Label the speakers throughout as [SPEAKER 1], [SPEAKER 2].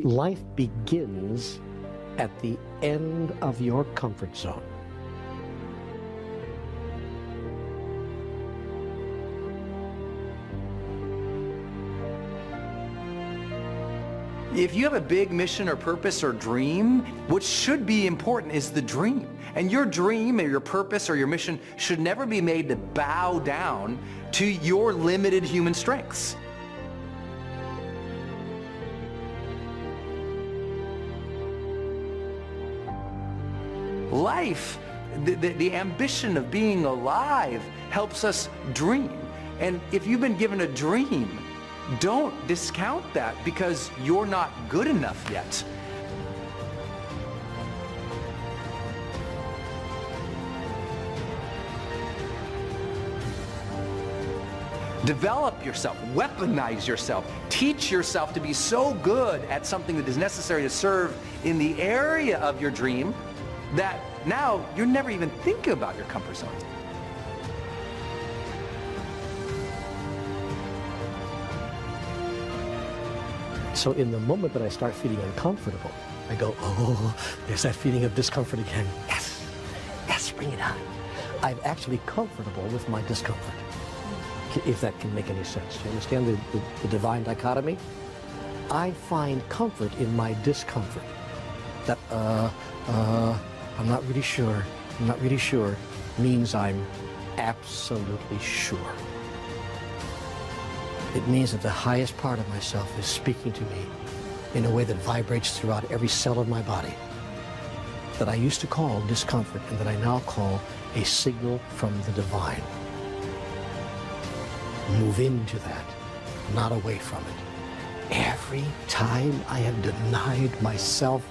[SPEAKER 1] Life begins at the end of your comfort zone.
[SPEAKER 2] If you have a big mission or purpose or dream, what should be important is the dream. And your dream or your purpose or your mission should never be made to bow down to your limited human strengths. Life, the ambition of being alive helps us dream. And if you've been given a dream, don't discount that because you're not good enough yet. Develop yourself, weaponize yourself, teach yourself to be so good at something that is necessary to serve in the area of your dream that now you're never even thinking about your comfort zone.
[SPEAKER 1] So in the moment that I start feeling uncomfortable, I go, oh, there's that feeling of discomfort again. Yes, yes, bring it on. I'm actually comfortable with my discomfort, if that can make any sense. You understand the divine dichotomy? I find comfort in my discomfort. That, I'm not really sure, means I'm absolutely sure. It means that the highest part of myself is speaking to me in a way that vibrates throughout every cell of my body, that I used to call discomfort and that I now call a signal from the divine. Move into that, not away from it. Every time I have denied myself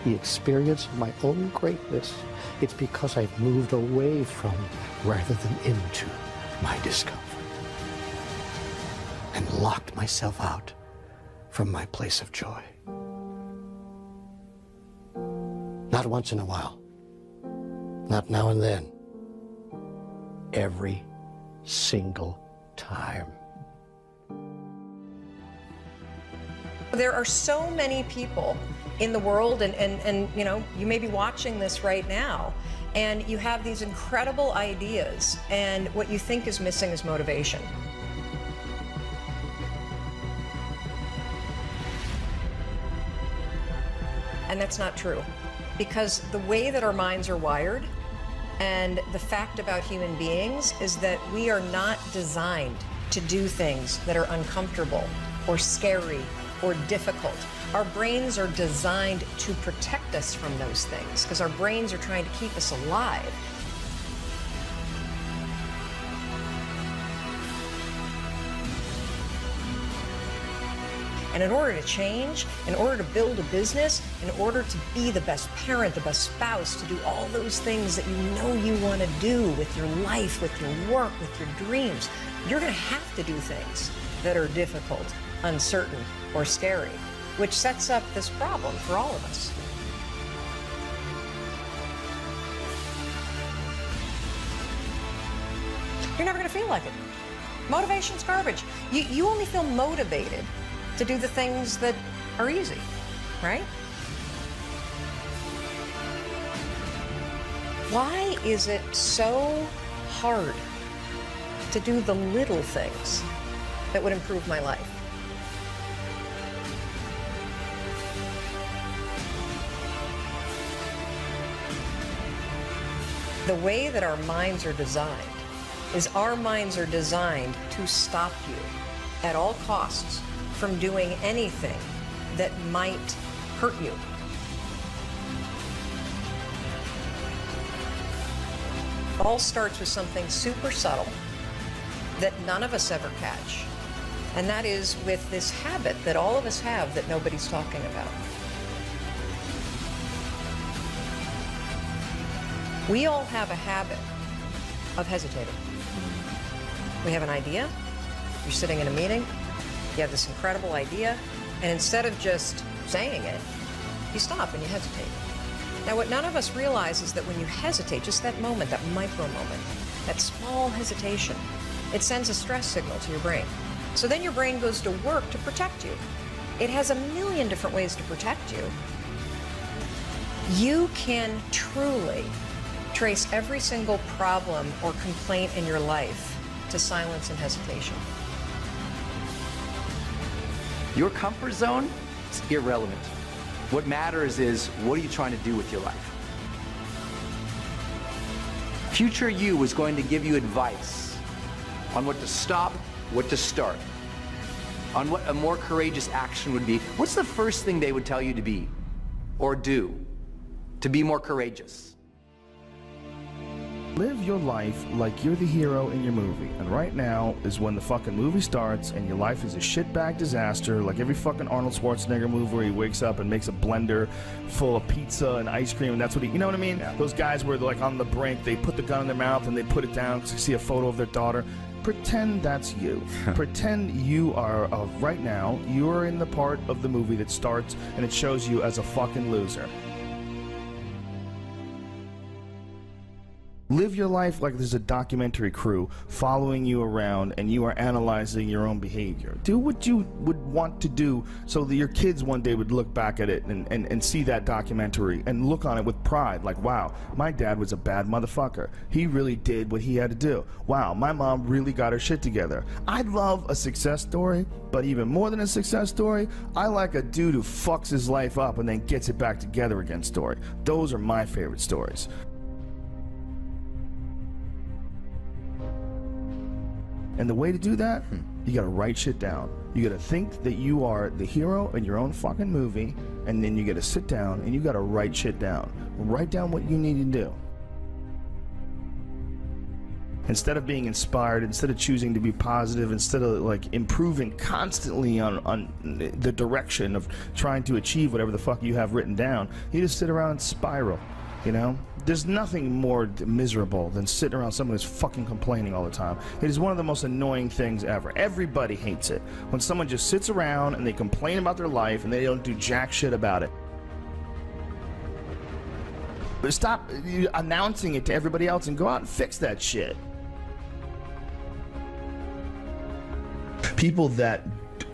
[SPEAKER 1] the experience of my own greatness, it's because I've moved away from rather than into my discomfort and locked myself out from my place of joy. Not once in a while, not now and then, every single time.
[SPEAKER 3] There are so many people in the world, and you know, you may be watching this right now, and you have these incredible ideas, and what you think is missing is motivation. And that's not true, because the way that our minds are wired and the fact about human beings is that we are not designed to do things that are uncomfortable or scary or difficult. Our brains are designed to protect us from those things because our brains are trying to keep us alive. And in order to change, in order to build a business, in order to be the best parent, the best spouse, to do all those things that you know you want to do with your life, with your work, with your dreams, you're going to have to do things that are difficult, uncertain, or scary, which sets up this problem for all of us. You're never going to feel like it. Motivation's garbage. You only feel motivated to do the things that are easy, right? Why is it so hard to do the little things that would improve my life? The way that our minds are designed is our minds are designed to stop you at all costs from doing anything that might hurt you. It all starts with something super subtle that none of us ever catch, and that is with this habit that all of us have that nobody's talking about. We all have a habit of hesitating. We have an idea, you're sitting in a meeting, you have this incredible idea, and instead of just saying it, you stop and you hesitate. Now, what none of us realize is that when you hesitate, just that moment, that micro moment, that small hesitation, it sends a stress signal to your brain. So then your brain goes to work to protect you. It has a million different ways to protect you. You can truly trace every single problem or complaint in your life to silence and hesitation.
[SPEAKER 2] Your comfort zone is irrelevant. What matters is, what are you trying to do with your life? Future you is going to give you advice on what to stop, what to start, on what a more courageous action would be. What's the first thing they would tell you to be or do to be more courageous?
[SPEAKER 4] Live your life like you're the hero in your movie. And right now is when the fucking movie starts and your life is a shitbag disaster, like every fucking Arnold Schwarzenegger movie where he wakes up and makes a blender full of pizza and ice cream, and that's what he, you know what I mean? Yeah. Those guys where they're like on the brink, they put the gun in their mouth and they put it down because they see a photo of their daughter. Pretend that's you. Pretend you are, right now, you're in the part of the movie that starts and it shows you as a fucking loser. Live your life like there's a documentary crew following you around and you are analyzing your own behavior. Do what you would want to do so that your kids one day would look back at it and see that documentary and look on it with pride. Like, wow, my dad was a bad motherfucker. He really did what he had to do. Wow, my mom really got her shit together. I love a success story, but even more than a success story, I like a dude who fucks his life up and then gets it back together again story. Those are my favorite stories. And the way to do that, you gotta write shit down. You gotta think that you are the hero in your own fucking movie, and then you gotta sit down and you gotta write shit down. Write down what you need to do. Instead of being inspired, instead of choosing to be positive, instead of like improving constantly on the direction of trying to achieve whatever the fuck you have written down, you just sit around and spiral, you know? There's nothing more miserable than sitting around someone who's fucking complaining all the time. It is one of the most annoying things ever. Everybody hates it. When someone just sits around and they complain about their life and they don't do jack shit about it. But stop announcing it to everybody else and go out and fix that shit. People that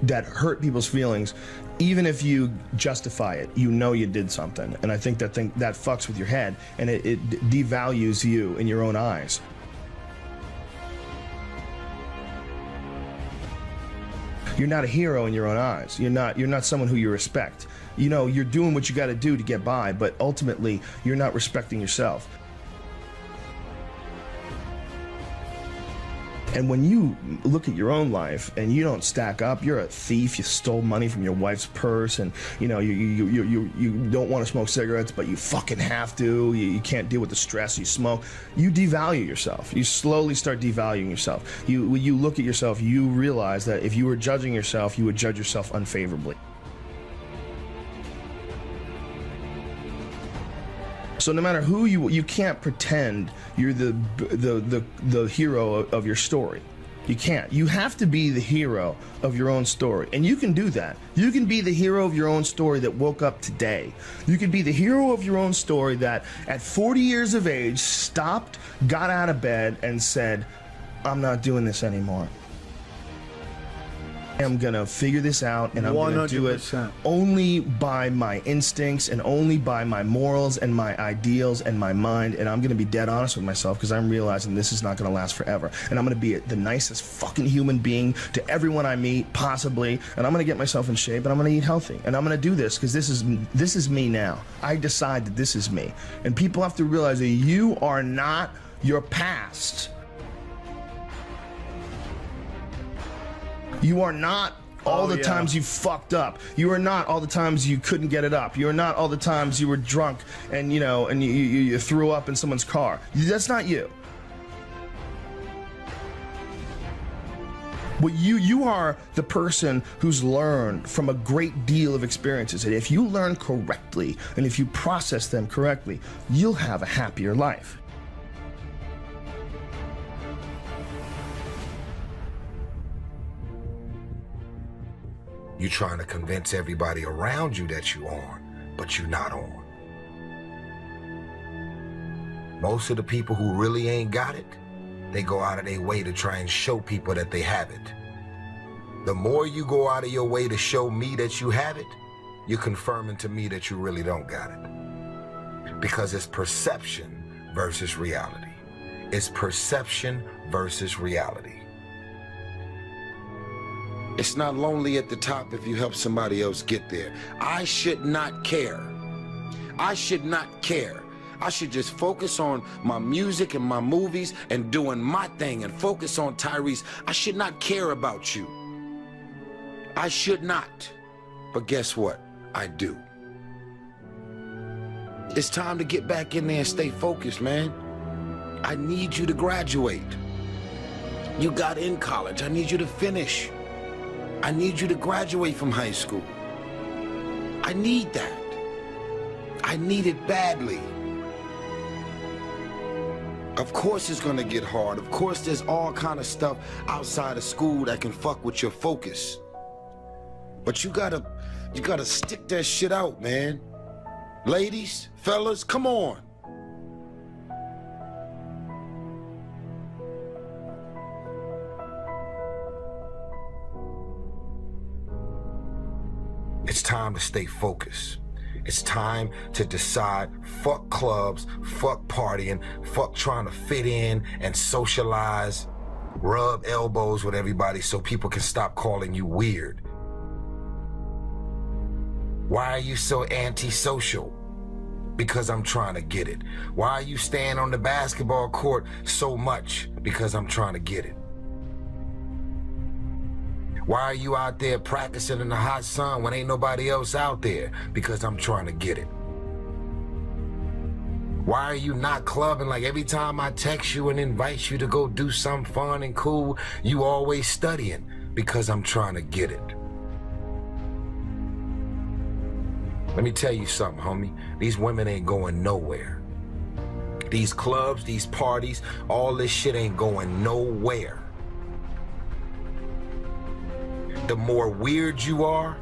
[SPEAKER 4] hurt people's feelings, even if you justify it, you know you did something. And I think that fucks with your head, and it devalues you in your own eyes. You're not a hero in your own eyes. You're not someone who you respect. You know, you're doing what you got to do to get by, but ultimately, you're not respecting yourself. And when you look at your own life and you don't stack up, you're a thief, you stole money from your wife's purse, and you know, you don't want to smoke cigarettes, but you fucking have to, you can't deal with the stress, you smoke, you devalue yourself. You slowly start devaluing yourself. When you look at yourself, you realize that if you were judging yourself, you would judge yourself unfavorably. So no matter who you can't pretend you're the hero of your story. You can't. You have to be the hero of your own story. And you can do that. You can be the hero of your own story that woke up today. You can be the hero of your own story that at 40 years of age stopped, got out of bed and said, I'm not doing this anymore. I'm gonna figure this out, and I'm 100%. Gonna do it only by my instincts and only by my morals and my ideals and my mind, and I'm gonna be dead honest with myself because I'm realizing this is not gonna last forever, and I'm gonna be the nicest fucking human being to everyone I meet, possibly, and I'm gonna get myself in shape, and I'm gonna eat healthy, and I'm gonna do this because this is me now. I decide that this is me, and people have to realize that you are not your past. You are not all the times you fucked up. You are not all the times you couldn't get it up. You are not all the times you were drunk and you threw up in someone's car. That's not you. But you are the person who's learned from a great deal of experiences. And if you learn correctly and if you process them correctly, you'll have a happier life.
[SPEAKER 5] You're trying to convince everybody around you that you're on, but you're not on. Most of the people who really ain't got it, they go out of their way to try and show people that they have it. The more you go out of your way to show me that you have it, you're confirming to me that you really don't got it. Because it's perception versus reality. It's perception versus reality. It's not lonely at the top if you help somebody else get there. I should not care. I should not care. I should just focus on my music and my movies and doing my thing and focus on Tyrese. I should not care about you. I should not. But guess what? I do. It's time to get back in there and stay focused, man. I need you to graduate. You got in college. I need you to finish. I need you to graduate from high school. I need that. I need it badly. Of course it's gonna get hard. Of course there's all kind of stuff outside of school that can fuck with your focus. But you gotta stick that shit out, man. Ladies, fellas, come on. It's time to stay focused. It's time to decide, fuck clubs, fuck partying, fuck trying to fit in and socialize, rub elbows with everybody so people can stop calling you weird. Why are you so antisocial? Because I'm trying to get it. Why are you staying on the basketball court so much? Because I'm trying to get it. Why are you out there practicing in the hot sun when ain't nobody else out there? Because I'm trying to get it. Why are you not clubbing? Like every time I text you and invite you to go do something fun and cool, you always studying? Because I'm trying to get it. Let me tell you something, homie. These women ain't going nowhere. These clubs, these parties, all this shit ain't going nowhere. The more weird you are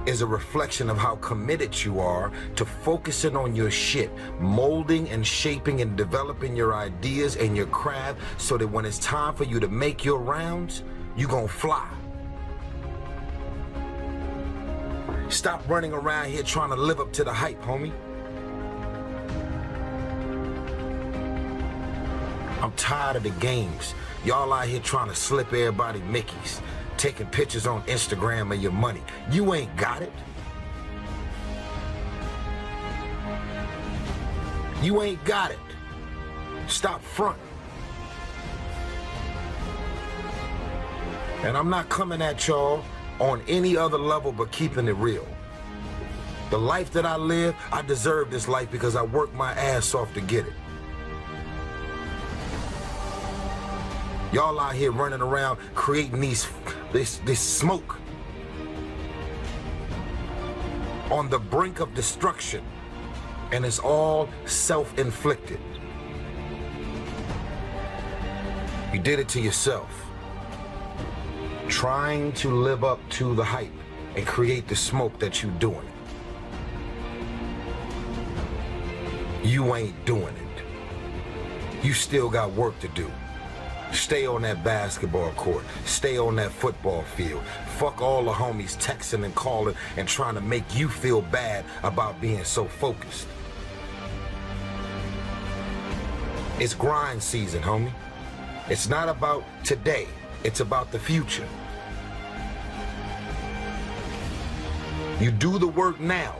[SPEAKER 5] is a reflection of how committed you are to focusing on your shit, molding and shaping and developing your ideas and your craft so that when it's time for you to make your rounds, you gonna fly. Stop running around here trying to live up to the hype, homie. I'm tired of the games. Y'all out here trying to slip everybody Mickeys, taking pictures on Instagram of your money. You ain't got it. You ain't got it. Stop fronting. And I'm not coming at y'all on any other level but keeping it real. The life that I live, I deserve this life because I worked my ass off to get it. Y'all out here running around creating this smoke on the brink of destruction, and it's all self-inflicted. You did it to yourself, trying to live up to the hype and create the smoke that you doing. You ain't doing it. You still got work to do. Stay on that basketball court. Stay on that football field. Fuck all the homies texting and calling and trying to make you feel bad about being so focused. It's grind season, homie. It's not about today. It's about the future. You do the work now.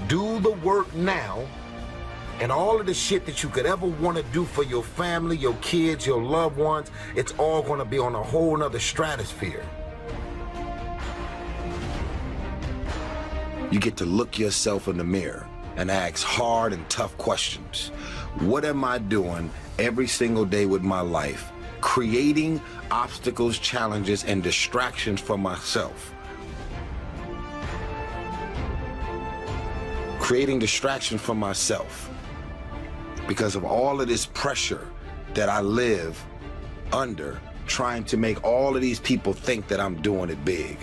[SPEAKER 5] Do the work now. And all of the shit that you could ever want to do for your family, your kids, your loved ones, it's all going to be on a whole nother stratosphere. You get to look yourself in the mirror and ask hard and tough questions. What am I doing every single day with my life? Creating obstacles, challenges, and distractions for myself. Creating distractions for myself. Because of all of this pressure that I live under, trying to make all of these people think that I'm doing it big.